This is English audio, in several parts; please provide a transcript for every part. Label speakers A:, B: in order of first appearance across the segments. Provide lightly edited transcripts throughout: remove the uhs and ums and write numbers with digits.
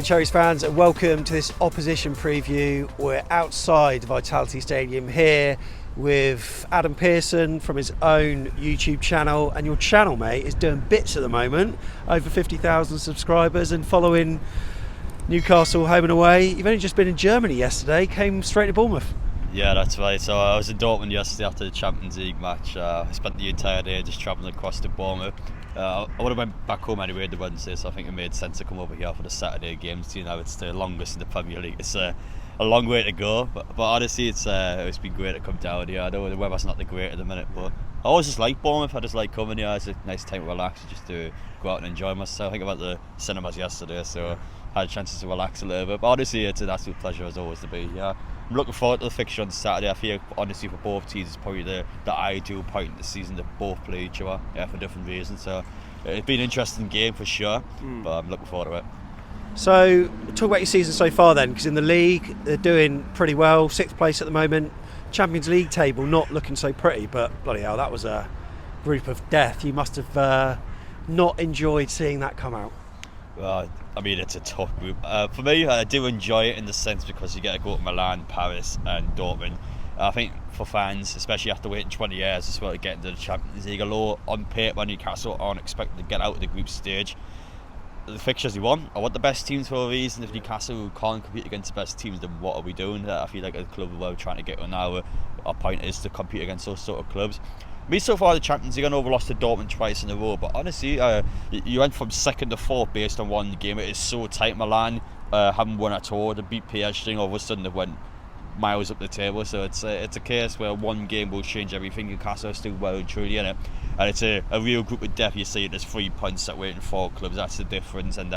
A: Cherries fans, and welcome to this opposition preview. We're outside Vitality Stadium here with Adam Pearson from his own YouTube channel, and your channel, mate, is doing bits at the moment. Over 50,000 subscribers and following Newcastle home and away. You've only just been in Germany yesterday, came straight to Bournemouth.
B: Yeah, that's right. So I was in Dortmund yesterday after the Champions League match. I spent the entire day just travelling across to Bournemouth. I would have went back home anyway the Wednesday, so I think it made sense to come over here for the Saturday games. You know, it's the longest in the Premier League. It's a long way to go, but honestly, it's been great to come down here. I know the weather's not the great at the minute, but I always just like Bournemouth. I just like coming here. It's a nice time to relax, just to go out and enjoy myself. I think about the cinemas yesterday, so I had a chance to relax a little bit. But honestly, it's an absolute pleasure as always to be here. I'm looking forward to the fixture on Saturday. I feel honestly for both teams it's probably the ideal point in the season to both play each other for different reasons. So it's been an interesting game for sure, but I'm looking forward to it.
A: So talk about your season so far then, because in the league they're doing pretty well, 6th place at the moment. Champions League table not looking so pretty, but bloody hell, that was a group of death. You must have not enjoyed seeing that come out.
B: Well, I mean, it's a tough group. For me, I do enjoy it in the sense because you get to go to Milan, Paris and Dortmund. I think for fans, especially after waiting 20 years as well to get into the Champions League, although on paper Newcastle aren't expected to get out of the group stage, the fixtures you want, I want the best teams for a reason. If Newcastle can't compete against the best teams, then what are we doing? I feel like a club we're trying to get on now, our point is to compete against those sort of clubs. Me so far the Champions League, I know we lost to Dortmund twice in a row, but honestly, you went from 2nd to 4th based on one game. It is so tight. Milan haven't won at all. They beat PSG, all of a sudden they went miles up the table. So it's a case where one game will change everything. Newcastle are still well and truly in it, and it's a real group of death. You see, there's 3 points separating 4 clubs. That's the difference, and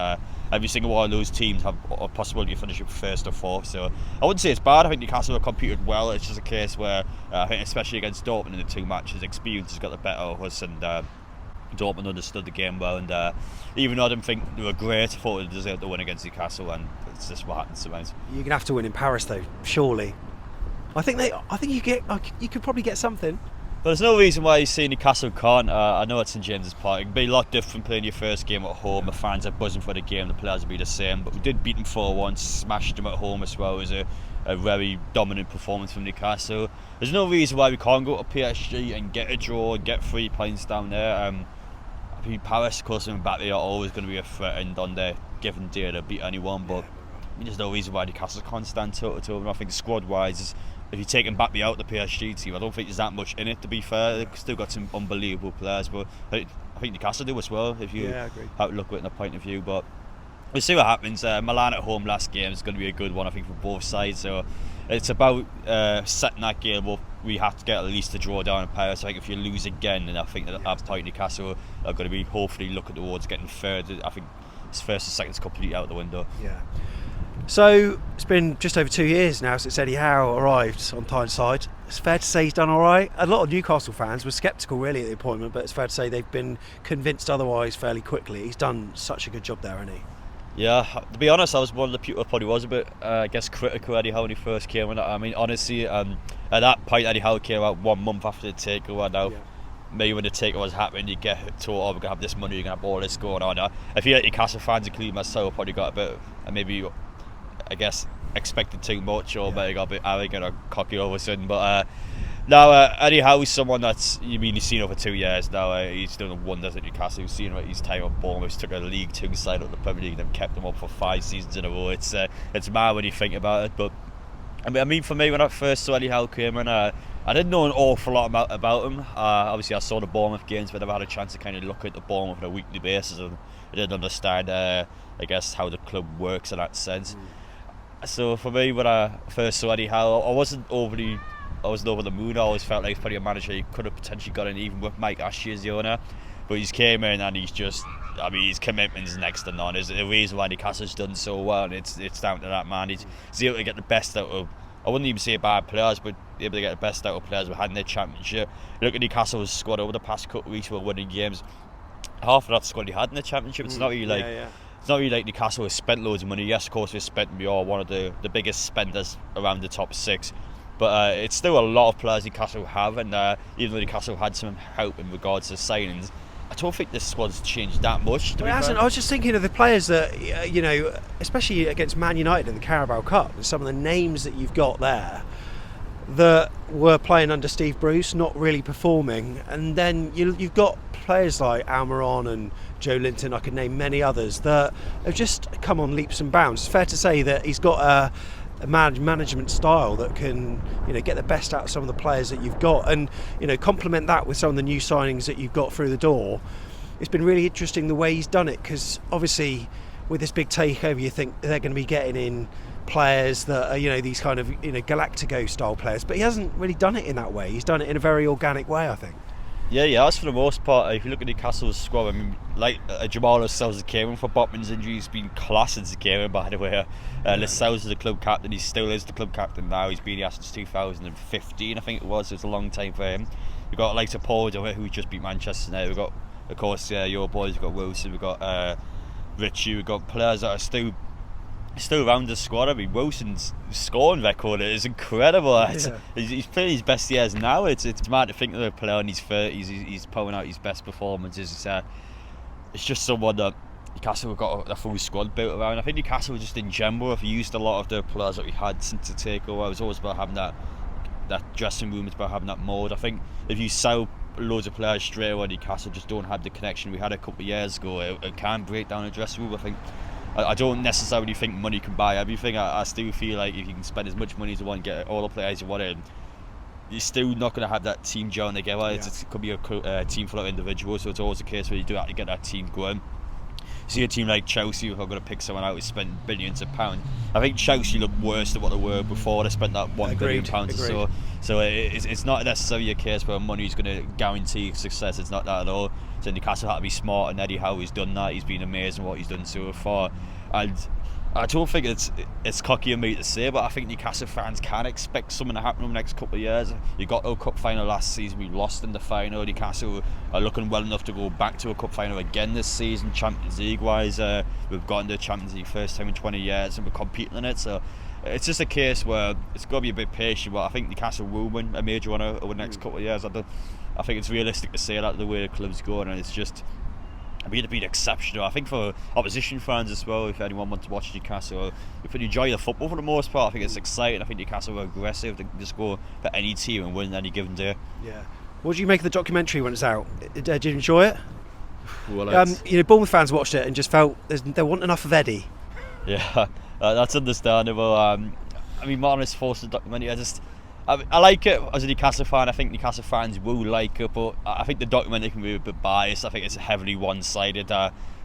B: every single one of those teams have a possibility of finishing 1st or 4th. So I wouldn't say it's bad. I think Newcastle have competed well. It's just a case where I think, especially against Dortmund in the 2 matches, experience has got the better of us, and Dortmund understood the game well. And even though I didn't think they were great, I thought they deserved to win against Newcastle, and it's just what happens sometimes.
A: You're gonna have to win in Paris though, surely. I think you could probably get something.
B: But there's no reason why you see Newcastle can't. I know it's St James's Park. It can be a lot different playing your first game at home. The fans are buzzing for the game. The players will be the same. But we did beat them 4-1, smashed them at home as well. It was a very dominant performance from Newcastle. There's no reason why we can't go to PSG and get a draw and get 3 points down there. I mean, Paris, of course, and Magpies are always going to be a threat, and on their given day to beat anyone. But there's no reason why Newcastle can't stand toe to them. I think squad-wise, if you take Magpies out the PSG team, I don't think there's that much in it, to be fair. They've still got some unbelievable players, but I think Newcastle do as well, if you have to look at it in a point of view. But we'll see what happens. Milan at home last game is going to be a good one, I think, for both sides. So it's about setting that game up. We have to get at least a draw down in Paris. I think if you lose again, then I think that at that point Newcastle are going to be hopefully looking towards getting 3rd. I think it's 1st and 2nd's completely out the window.
A: Yeah. So it's been just over 2 years now since Eddie Howe arrived on Tyneside. It's fair to say he's done all right. A lot of Newcastle fans were sceptical really at the appointment, but it's fair to say they've been convinced otherwise fairly quickly. He's done such a good job there, hasn't he?
B: Yeah, to be honest, I was one of the people who probably was a bit, critical of Eddie Howe when he first came in. I mean, honestly, at that point, Eddie Howe came out 1 month after the takeover. Now, maybe when the takeover was happening, you get told, we're going to have this money, you're going to have all this going on. I feel like Newcastle fans, including myself, probably got a bit, maybe, I guess, expected too much, or maybe got a bit arrogant or cocky all of a sudden. But now Eddie Howe is someone that's you've seen over 2 years now. He's done wonders at Newcastle. You've seen his time at Bournemouth. He's took a League 2 side up the Premier League and kept them up for 5 seasons in a row. It's mad when you think about it. But I mean, for me, when I first saw Eddie Howe come in, I didn't know an awful lot about him. Obviously, I saw the Bournemouth games, but I've had a chance to kind of look at the Bournemouth on a weekly basis, and I didn't understand, I guess, how the club works in that sense. So for me, when I first saw Eddie Howe, I wasn't over the moon. I always felt like he's probably a manager he could have potentially got in, even with Mike Ashley as the owner. But he's came in and he's just, I mean, his commitment is next to none. There's a reason why Newcastle's done so well, and it's down to that man. He's able to get the best out of, I wouldn't even say bad players, but able to get the best out of players we had in the Championship. Look at Newcastle's squad over the past couple of weeks, we're winning games. Half of that squad he had in the Championship. It's not really like it's not really like Newcastle has spent loads of money. Yes, of course, we are one of the biggest spenders around the top 6. But it's still a lot of players Newcastle have, and even though Newcastle had some help in regards to signings, I don't think this squad's changed that much.
A: It hasn't. I was just thinking of the players that, especially against Man United in the Carabao Cup, and some of the names that you've got there that were playing under Steve Bruce, not really performing. And then you've got players like Almiron and Joe Linton, I could name many others, that have just come on leaps and bounds. It's fair to say that he's got a management style that can get the best out of some of the players that you've got, and complement that with some of the new signings that you've got through the door. It's been really interesting the way he's done it, because obviously with this big takeover you think they're going to be getting in players that are these kind of Galactico style players, but he hasn't really done it in that way. He's done it in a very organic way, I think.
B: Yeah, that's for the most part. If you look at Newcastle's squad, I mean, like Jamal Lascelles came in for Botman's injury. He's been class since he came in, by the way. Lascelles is the club captain. He still is the club captain now. He's been here since 2015, I think it was. It was a long time for him. We've got like Paul who just beat Manchester United. We've got, of course, your boys. We've got Wilson. We've got Richie. We've got players that are still around the squad. I mean, Wilson's scoring record is incredible. Yeah. He's playing his best years now. It's mad to think that a player in his 30s, he's pulling out his best performances. It's just someone that Newcastle have got a full squad built around. I think Newcastle just in general have used a lot of the players that we had since the takeover. It was always about having that dressing room. It's about having that mode. I think if you sell loads of players straight away, Newcastle just don't have the connection we had a couple of years ago. It can break down a dressing room. I think I don't necessarily think money can buy everything. I still feel like if you can spend as much money as you want, get all the players you want in, you're still not going to have that team gelling together. Yeah. It could be a team full of individuals, so it's always the case where you do have to get that team going. See a team like Chelsea, who are going to pick someone out who spent billions of pounds. I think Chelsea look worse than what they were before they spent that £1 billion or so. So it's not necessarily a case where money is going to guarantee success. It's not that at all. So Newcastle had to be smart, and Eddie Howe has done that. He's been amazing what he's done so far. And I don't think it's cocky of me to say, but I think Newcastle fans can expect something to happen in the next couple of years. You got to a cup final last season, we lost in the final. Newcastle are looking well enough to go back to a cup final again this season. Champions League wise, we've gotten to the Champions League first time in 20 years and we're competing in it. So it's just a case where it's got to be a bit patient, but I think Newcastle will win a major one over the next couple of years. I think it's realistic to say that the way the club's going, and it's just been exceptional. I think for opposition fans as well, if anyone wants to watch Newcastle, if you enjoy the football for the most part, I think it's exciting. I think Newcastle are aggressive. They can just go for any team and win any given day. Yeah.
A: What do you make of the documentary when it's out? Did you enjoy it?
B: Well,
A: Bournemouth fans watched it and just felt there wasn't enough of Eddie.
B: Yeah, that's understandable. I mean, Martin's forced the documentary. I like it as a Newcastle fan. I think Newcastle fans will like it, but I think the documentary can be a bit biased. I think it's heavily one-sided.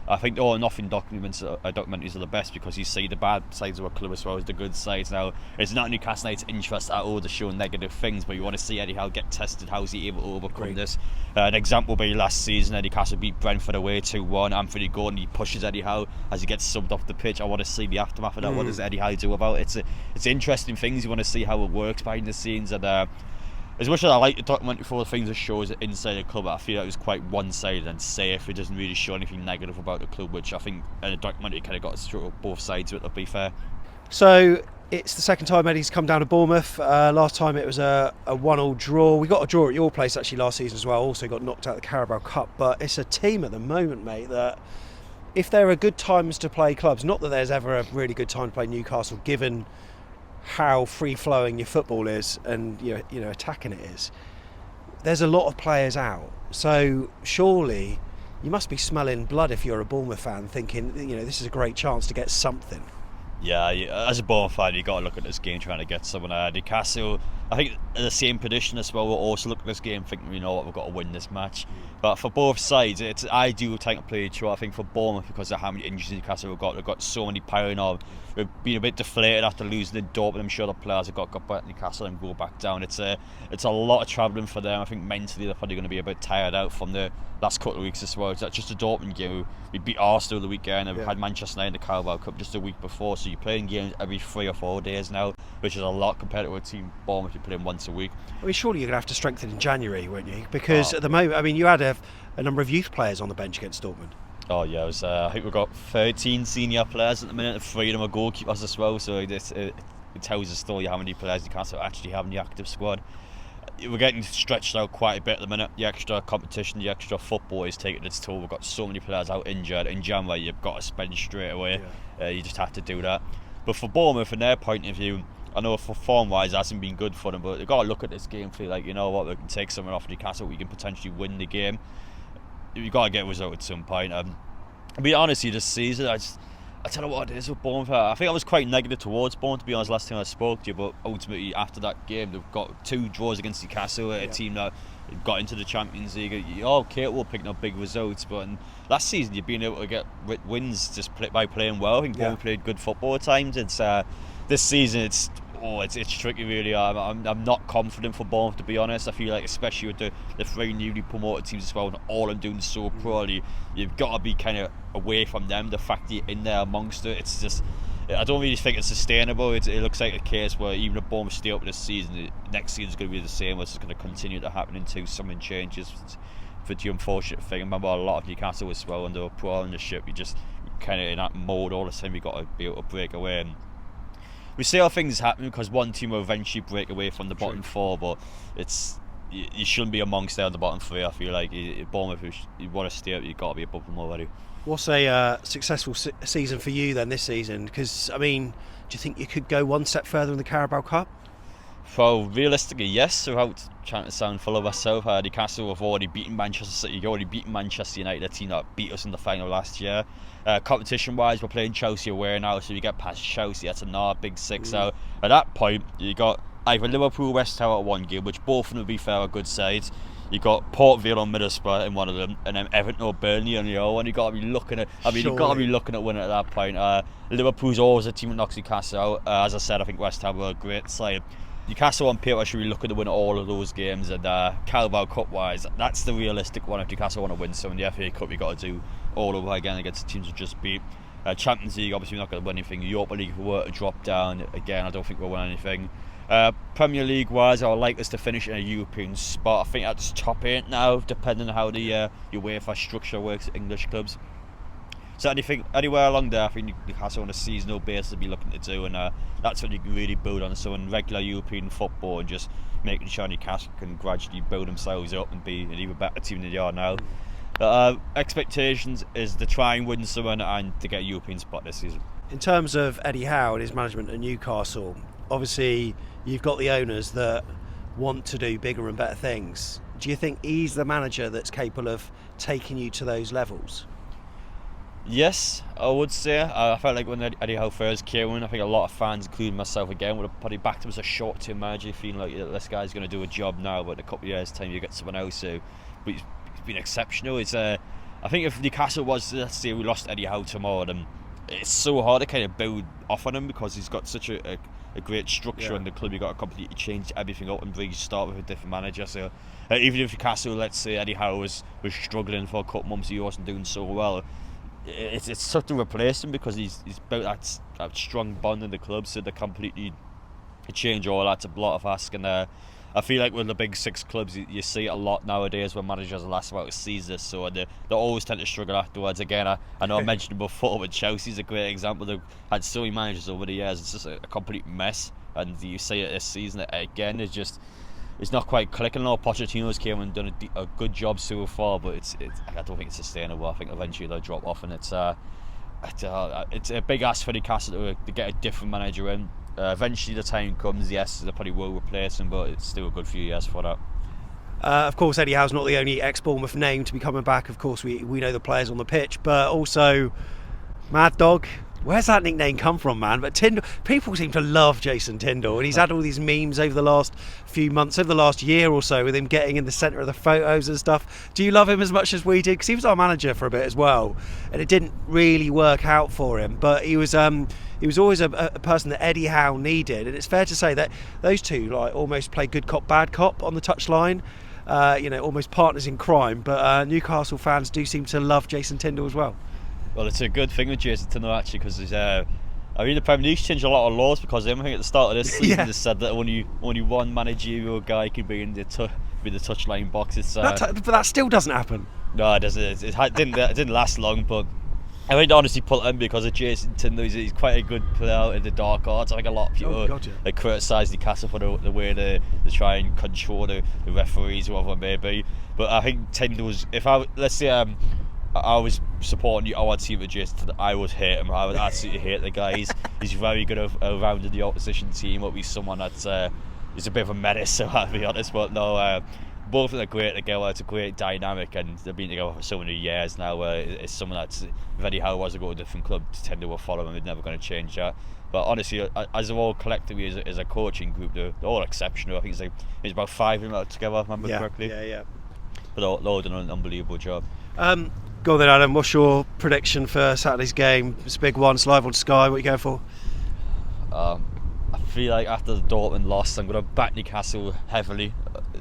B: I think all or nothing documentaries are the best because you see the bad sides of a club as well as the good sides. Now, it's not Newcastle United's interest at all to show negative things, but you want to see Eddie Howe get tested. How's he able to overcome this? An example would be last season, Newcastle beat Brentford away 2-1. Anthony Gordon, he pushes Eddie Howe as he gets subbed off the pitch. I want to see the aftermath of that. What does Eddie Howe do about it? It's interesting things. You want to see how it works behind the scenes. And as much as I like the documentary for the things it shows inside the club, I feel like it was quite one-sided and safe. It doesn't really show anything negative about the club, which I think the documentary kind of got to show both sides of it, to be fair.
A: So it's the second time Eddie's come down to Bournemouth. Last time it was a 1-1 draw. We got a draw at your place actually last season as well. Also got knocked out of the Carabao Cup. But it's a team at the moment, mate, that if there are good times to play clubs, not that there's ever a really good time to play Newcastle, given how free-flowing your football is and attacking it is, there's a lot of players out. So surely you must be smelling blood if you're a Bournemouth fan, thinking this is a great chance to get something.
B: Yeah, as a Bournemouth fan, you've got to look at this game trying to get someone. Newcastle, I think in the same position as well, we'll also look at this game thinking, we've got to win this match. But for both sides, it's an ideal time to play each other. I think for Bournemouth, because of how many injuries Newcastle have got, they've got so many piling on. We've been a bit deflated after losing the Dortmund. I'm sure the players have got back to Newcastle and go back down. It's a lot of travelling for them. I think mentally they're probably going to be a bit tired out from the last couple of weeks as well. It's just a Dortmund game. We beat Arsenal the weekend, and we've had Manchester United in the Carabao Cup just a week before. So you're playing games every 3 or 4 days now, which is a lot compared to a team Bournemouth you play once a week.
A: I mean, surely you're going to have to strengthen in January, won't you? Because at the moment, I mean, you had a number of youth players on the bench against Dortmund.
B: Oh yeah, I think we've got 13 senior players at the minute, and 3 of them are goalkeepers as well, so it tells a story how many players Newcastle actually have in the active squad. we're getting stretched out quite a bit at the minute. The extra competition, the extra football is taking its toll. We've got so many players out injured. In January, you've got to spend straight away. You just have to do that. But for Bournemouth, from their point of view, I know for form-wise, it hasn't been good for them, but they've got to look at this game and feel like, you know what, we can take something off Newcastle, we can potentially win the game. You've got to get a result at some point. To be honest, this season, I don't know what it is with Bournemouth. I think I was quite negative towards Bournemouth, to be honest, last time I spoke to you, but ultimately after that game they've got 2 draws against Newcastle, a team that got into the Champions League. You're capable of picking up big results, but last season you've been able to get wins just by playing well. I think Bournemouth played good football at times. It's this season it's tricky really. I'm not confident for Bournemouth, to be honest. I feel like, especially with the 3 newly promoted teams as well, and all of them doing so poorly, you've got to be kind of away from them. The fact that you're in there amongst it, it's just, I don't really think it's sustainable. It looks like a case where even if Bournemouth stay up this season, next season's going to be the same. It's going to continue to happen until something changes. For the unfortunate thing, I remember a lot of Newcastle as well under pro ownership. You just kind of in that mode all the time. You got to be able to break away. And we see how things happen because one team will eventually break away from the bottom 4, but you shouldn't be amongst there the bottom 3. I feel like Bournemouth, if you want to stay up, you've got to be above them already.
A: What's a successful season for you then this season? Because, I mean, do you think you could go one step further in the Carabao Cup?
B: Well, realistically, yes. Without trying to sound full of myself, Newcastle have already beaten Manchester City. You've already beaten Manchester United, a team that beat us in the final last year. Competition-wise, we're playing Chelsea away now, so you get past Chelsea, that's another big 6 out. At that point, you got either Liverpool, West Ham at one game, which both of them, to be fair, are good sides. You got Port Vale or Middlesbrough in one of them, and then Everton or Burnley on the other one. You got to be looking at. You've got to be looking at winning at that point. Liverpool's always a team that knocks Newcastle out. As I said, I think West Ham were a great side. Newcastle on paper should be looking to win all of those games, and Carabao Cup wise, that's the realistic one. If Newcastle want to win some in the FA Cup, you've got to do all over again against teams that just beat. Champions League, obviously we're not going to win anything. Europa League, if we were to drop down again, I don't think we'll win anything. Premier League wise, I would like us to finish in a European spot. I think that's top 8 now, depending on how the UEFA structure works at English clubs. So anything anywhere along there, I think Newcastle on a seasonal basis to be looking to do, and that's what you can really build on. So in regular European football, and just making sure Newcastle can gradually build themselves up and be an even better team than they are now. Expectations is to try and win someone and to get a European spot this season.
A: In terms of Eddie Howe and his management at Newcastle, obviously you've got the owners that want to do bigger and better things. Do you think he's the manager that's capable of taking you to those levels?
B: Yes, I would say. I felt like when Eddie Howe first came in, I think a lot of fans, including myself again, would have probably backed him as a short-term manager, feeling like this guy's going to do a job now, but in a couple of years' time you get someone else who, but he's been exceptional. I think if Newcastle was, let's say we lost Eddie Howe tomorrow, then it's so hard to kind of build off on him because he's got such a great structure in the club. You've got to completely change everything up and start with a different manager. So even if Newcastle, let's say Eddie Howe was struggling for a couple months, he wasn't doing so well, it's tough to replace him because he's built that strong bond in the club, so to completely change all that's a lot of ask. And I feel like with the big 6 clubs, you see it a lot nowadays when managers last about a season, so they always tend to struggle afterwards. Again, I know I mentioned before, but Chelsea's a great example. They've had so many managers over the years, it's just a complete mess, and you see it this season again. It's not quite clicking. Pochettino's came and done a good job so far, but I don't think it's sustainable. I think eventually they'll drop off, and it's a big ask for Newcastle to get a different manager in. Eventually the time comes, yes, they probably will replace him, but it's still a good few years for that.
A: Of course, Eddie Howe's not the only ex-Bournemouth name to be coming back. Of course, we know the players on the pitch, but also Mad Dog. Where's that nickname come from, man? But Tindall, people seem to love Jason Tindall, and he's had all these memes over the last few months, over the last year or so, with him getting in the centre of the photos and stuff. Do you love him as much as we did? Because he was our manager for a bit as well, and it didn't really work out for him. But he was always a person that Eddie Howe needed, and it's fair to say that those two almost play good cop, bad cop on the touchline. Almost partners in crime. But Newcastle fans do seem to love Jason Tindall as well.
B: Well, it's a good thing with Jason Tindall actually, because the Premier League's changed a lot of laws because I think at the start of this season they said that only one managerial guy can be in the touchline box.
A: But that still doesn't happen.
B: No, it doesn't. It didn't last long, but I would honestly put him because of Jason Tindall. He's quite a good player out in the dark arts. I think a lot of people criticise Newcastle for the way they try and control the referees, whatever it may be. But I think Tindall's, let's say I was supporting our team with Jason Tindall, I would hate him. I would absolutely hate the guy. He's very good around the opposition team, but he's someone that's he's a bit of a menace, so I'll be honest. But no, both of them are great together. It's a great dynamic, and they've been together for so many years now. It's someone that's, if Eddie Howe was to go to a different club, Tindall will follow him. They're never going to change that. But honestly, as a whole, collectively, as a coaching group, they're all exceptional. I think it's about 5 of them together, if I remember correctly.
A: Yeah.
B: But all done an unbelievable job.
A: Go on then, Adam. What's your prediction for Saturday's game? It's a big one. It's live on Sky. What are you going for?
B: I feel like after the Dortmund loss, I'm going to back Newcastle heavily.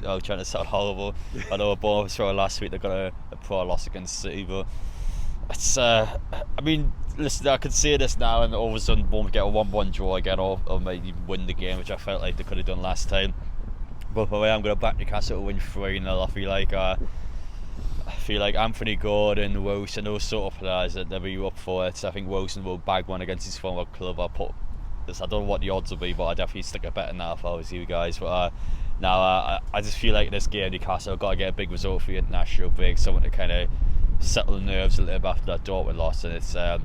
B: I'm trying to sound horrible. I know Bournemouth saw last week, they got a poor loss against City, but it's I mean, listen, I could say this now and all of a sudden Bournemouth get a 1-1 draw again, or maybe win the game, which I felt like they could have done last time. But for me, I'm going to back Newcastle to win 3-0. I feel like Anthony Gordon, woes, and those sort of players that they'll be up for it. I think woes will bag one against his former club. I don't know what the odds will be, but I definitely stick a bet in that if I was you guys. But now I just feel like this game, Newcastle, I've got to get a big result for the international break, someone to kind of settle the nerves a little bit after that Dortmund loss. And it's a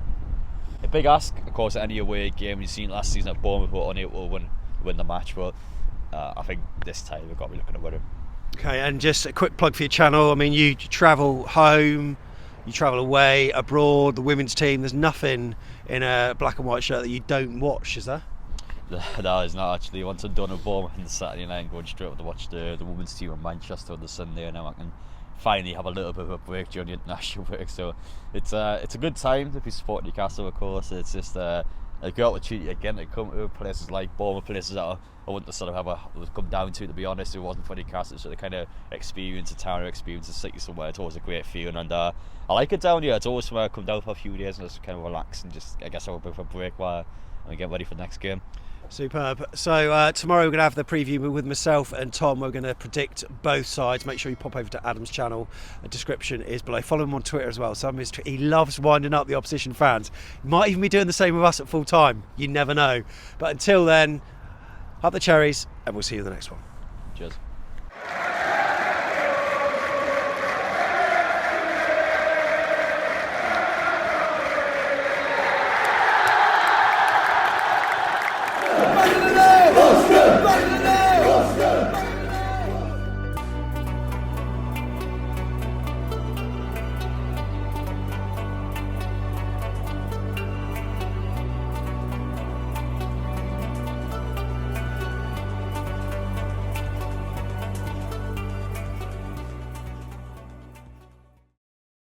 B: big ask, of course, at any away game. You've seen last season at Bournemouth, but only will win the match. But I think this time we've got to be looking to win it.
A: Okay, and just a quick plug for your channel. I mean, you travel home, you travel away, abroad, the women's team. There's nothing in a black and white shirt that you don't watch, is there?
B: No, it's not actually. Once I'm done with Bournemouth on the Saturday night, I'm going straight up to watch the women's team in Manchester on the Sunday, and now I can finally have a little bit of a break during the international break. So it's a good time if you support Newcastle, of course. It's just a good opportunity again to come to places like Bournemouth, places that I wouldn't sort of have come down to be honest. It wasn't for Newcastle, so the kind of experience, a town experience, a city somewhere. It's always a great feeling, and I like it down here. It's always somewhere I come down for a few days and just kind of relax and just, I guess, have a bit of a break while I get ready for the next game.
A: Superb. So tomorrow we're going to have the preview with myself and Tom. We're going to predict both sides. Make sure you pop over to Adam's channel. The description is below. Follow him on Twitter as well. He loves winding up the opposition fans. He might even be doing the same with us at full time. You never know. But until then, up the cherries, and we'll see you in the next one.
B: Cheers.